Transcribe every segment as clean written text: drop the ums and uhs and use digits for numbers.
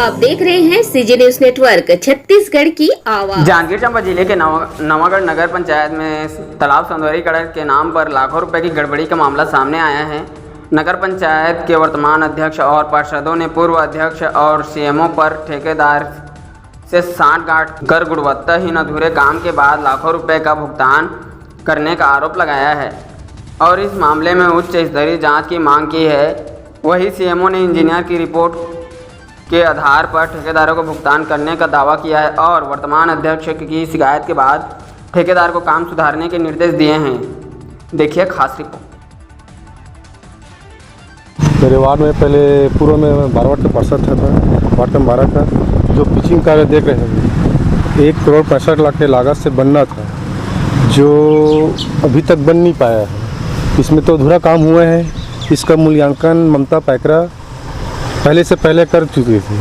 आप देख रहे हैं सीजी न्यूज नेटवर्क छत्तीसगढ़ की आवाज। जांजगीर चांपा जिले के नवागढ़ नगर पंचायत में तालाब सौंदर्यीकरण के नाम पर लाखों रुपए की गड़बड़ी का मामला सामने आया है। नगर पंचायत के वर्तमान अध्यक्ष और पार्षदों ने पूर्व अध्यक्ष और सीएमओ पर ठेकेदार से सांठ-गांठ कर गुणवत्ताहीन अधूरे काम के बाद लाखों रुपए का भुगतान करने का आरोप लगाया है और इस मामले में उच्च स्तरीय जाँच की मांग की है। वही सीएमओ ने इंजीनियर की रिपोर्ट के आधार पर ठेकेदारों को भुगतान करने का दावा किया है और वर्तमान अध्यक्ष की शिकायत के बाद ठेकेदार को काम सुधारने के निर्देश दिए हैं। देखिए खास रिपोर्ट। मेरे वार्ड में पहले पूर्व में 12 वार्ड का पार्षद था, वार्ड नंबर 12 का जो पिचिंग कार्य देख रहे हैं 1 करोड़ 65 लाख के लागत से बनना था, जो अभी तक बन नहीं पाया है। इसमें तो अधूरा काम हुए हैं। इसका मूल्यांकन ममता पैकरा पहले से पहले कर चुकी थी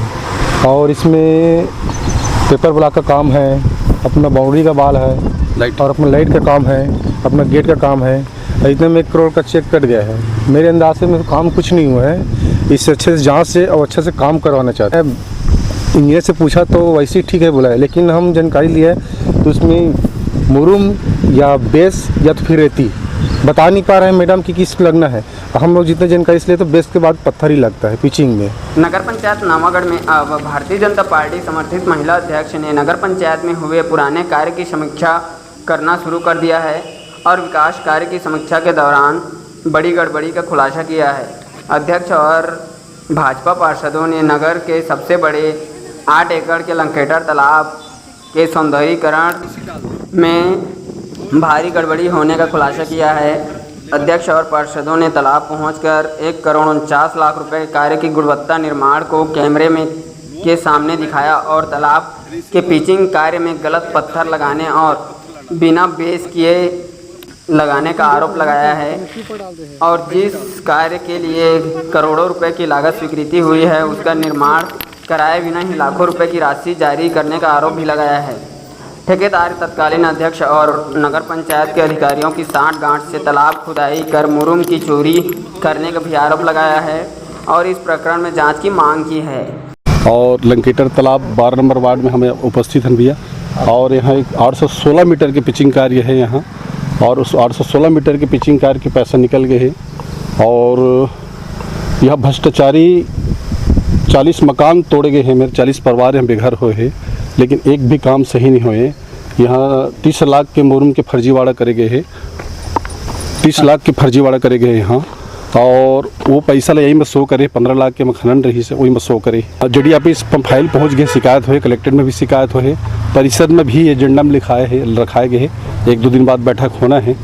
और इसमें पेपर ब्लॉक का काम है, अपना बाउंड्री का बाल है, लाइट और अपना लाइट का काम है, अपना गेट का काम है। इतने में 1 करोड़ का चेक कट गया है। मेरे अंदाज से तो काम कुछ नहीं हुआ है। इससे अच्छे से जांच से और अच्छे से काम करवाना चाहते हैं। इंजीनियर से पूछा तो वैसे ही ठीक है बोला है, लेकिन हम जानकारी ली है तो उसमें मुरुम या बेस या तो फिर रेती बता नहीं पा रहे हैं मैडम कि किस लगना है। हम लोग जितने जानकारी इसलिए तो बेस के बाद पत्थर ही लगता है पिचिंग में। नगर पंचायत नवागढ़ में अब भारतीय जनता पार्टी समर्थित महिला अध्यक्ष ने नगर पंचायत में हुए पुराने कार्य की समीक्षा करना शुरू कर दिया है और विकास कार्य की समीक्षा के दौरान बड़ी गड़बड़ी का खुलासा किया है। अध्यक्ष और भाजपा पार्षदों ने नगर के सबसे बड़े 8 एकड़ के लंकेटर तालाब के सौंदर्यीकरण में भारी गड़बड़ी होने का खुलासा किया है। अध्यक्ष और पार्षदों ने तालाब पहुंचकर 1 करोड़ 49 लाख रुपए कार्य की गुणवत्ता निर्माण को कैमरे में के सामने दिखाया और तालाब के पिचिंग कार्य में गलत पत्थर लगाने और बिना बेस किए लगाने का आरोप लगाया है और जिस कार्य के लिए करोड़ों रुपए की लागत स्वीकृति हुई है उसका निर्माण कराए बिना ही लाखों रुपए की राशि जारी करने का आरोप भी लगाया है। ठेकेदार तत्कालीन अध्यक्ष और नगर पंचायत के अधिकारियों की सांठ-गांठ से तालाब खुदाई कर मुरुम की चोरी करने का भी आरोप लगाया है और इस प्रकरण में जांच की मांग की है। और लंकेटर तालाब 12 नंबर वार्ड में हमें उपस्थित हैं भैया और यहाँ एक 816 मीटर के पिचिंग कार्य है यहाँ और उस 816 मीटर के पिचिंग कार्य के पैसा निकल गए हैं और यह भ्रष्टाचारी 40 मकान तोड़े गए हैं। मेरे 40 परिवार यहाँ बेघर हुए हैं, लेकिन एक भी काम सही नहीं हुए। यहाँ 30 लाख के मुरुम के फर्जीवाड़ा करे गए हैं, 30 लाख के फर्जीवाड़ा करे गए यहाँ और वो पैसा यही में शो करे 15 लाख के खनन रही से वही में शो करे। जडी आप इस फाइल पहुँच गए, शिकायत हुए, कलेक्टर में भी शिकायत हुए, परिषद में भी एजेंडा में रखाए गए हैं। 1-2 दिन बाद बैठक होना है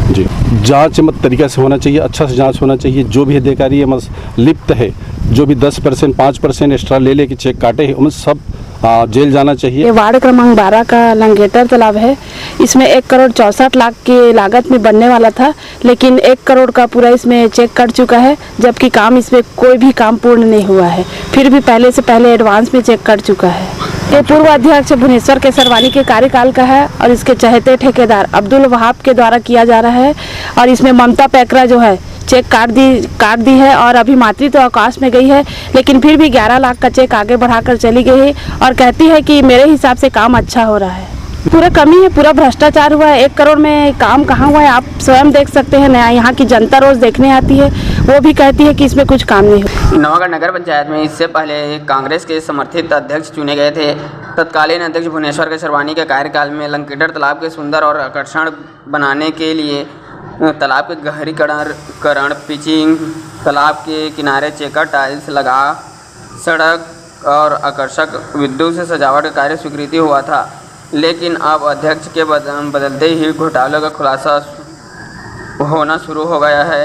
जी। जांच मत तरीक़ा से होना चाहिए, अच्छा से जांच होना चाहिए। जो भी अधिकारी है लिप्त है, जो भी 10% 5% एक्स्ट्रा ले के चेक काटे हैं उनमें सब जेल जाना चाहिए। ये वार्ड क्रमांक 12 का लंकेटर तालाब है। इसमें 1 करोड़ 64 लाख की लागत में बनने वाला था, लेकिन 1 करोड़ का पूरा इसमें चेक कट चुका है, जबकि काम इसमें कोई भी काम पूर्ण नहीं हुआ है। फिर भी पहले से पहले एडवांस में चेक कट चुका है। ये पूर्व अध्यक्ष भुवनेश्वर केसरवानी के कार्यकाल का है और इसके चहेते ठेकेदार अब्दुल वहाब के द्वारा किया जा रहा है और इसमें ममता पैकरा जो है चेक काट दी है और अभी मातृत्व तो अवकाश में गई है, लेकिन फिर भी 11 लाख का चेक आगे बढ़ाकर चली गई है और कहती है कि मेरे हिसाब से काम अच्छा हो रहा है। पूरा कमी है, पूरा भ्रष्टाचार हुआ है। 1 करोड़ में काम कहाँ हुआ है आप स्वयं देख सकते हैं। नया यहाँ की जनता रोज देखने आती है, वो भी कहती है कि इसमें कुछ काम नहीं हुआ। नवागढ़ नगर पंचायत में इससे पहले कांग्रेस के समर्थित अध्यक्ष चुने गए थे। तत्कालीन अध्यक्ष भुवनेश्वर केसरवानी के कार्यकाल में लंकेटर तालाब के सुंदर और आकर्षण बनाने के लिए तालाब के गहरीकरण, पिचिंग, तालाब के किनारे चेकर टाइल्स लगा, सड़क और आकर्षक विद्युत से सजावट का कार्य स्वीकृति हुआ था, लेकिन अब अध्यक्ष के बदलते ही घोटालों का खुलासा होना शुरू हो गया है।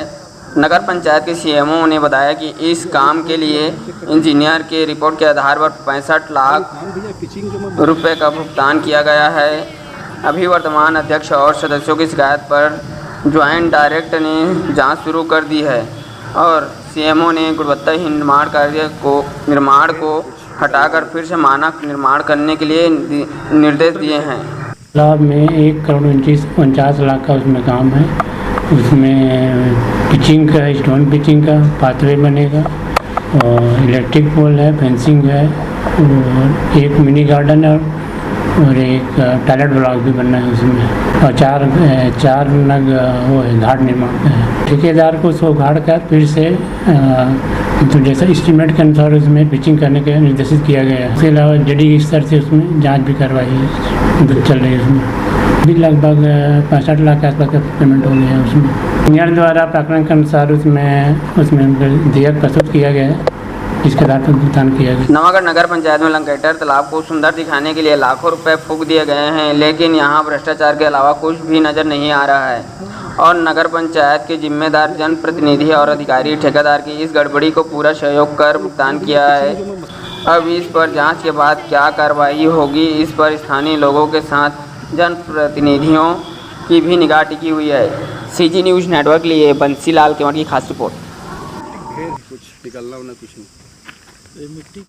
नगर पंचायत के सीएमओ ने बताया कि इस काम के लिए इंजीनियर के रिपोर्ट के आधार पर 65 लाख रुपए का भुगतान किया गया है। अभी वर्तमान अध्यक्ष और सदस्यों की शिकायत पर ज्वाइंट डायरेक्टर ने जांच शुरू कर दी है और सीएमओ ने गुणवत्ताहीन निर्माण को हटाकर फिर से मानक निर्माण करने के लिए निर्देश दिए हैं। तालाब में 1 करोड़ 49 लाख का उसमें काम है। उसमें पिचिंग का, स्टोन पिचिंग का पाथवे बनेगा और इलेक्ट्रिक पोल है, फेंसिंग है, और एक मिनी गार्डन है और एक टॉयलेट ब्लॉक भी बनना है उसमें, और चार नग वो है घाट निर्माण का है। ठेकेदार को उसको गाड़ कर फिर से तो जैसा एस्टीमेट के अनुसार उसमें पिचिंग करने के निर्देशित किया गया है। इसके अलावा जड़ी स्तर से उसमें जांच भी करवाई चल रही है। उसमें भी लगभग 65 लाख के आसपास का पेमेंट हो गया है। उसमें इंजीनियर द्वारा प्रकरण के अनुसार उसमें देयक प्रस्तुत किया गया है, इसके आधार पर भुगतान किया गया। नवागढ़ नगर पंचायत में लंकेटर तालाब को सुंदर दिखाने के लिए लाखों रुपए फूंक दिए गए हैं, लेकिन यहाँ भ्रष्टाचार के अलावा कुछ भी नजर नहीं आ रहा है और नगर पंचायत के जिम्मेदार जनप्रतिनिधि और अधिकारी ठेकेदार की इस गड़बड़ी को पूरा सहयोग कर भुगतान किया है। अब इस पर जांच के बाद क्या कार्रवाई होगी, इस पर स्थानीय लोगों के साथ जनप्रतिनिधियों की भी निगाह टिकी हुई है। CG न्यूज़ नेटवर्क के लिए बंसीलाल केवट की खास रिपोर्ट। कुछ निकलना कुछ नहीं।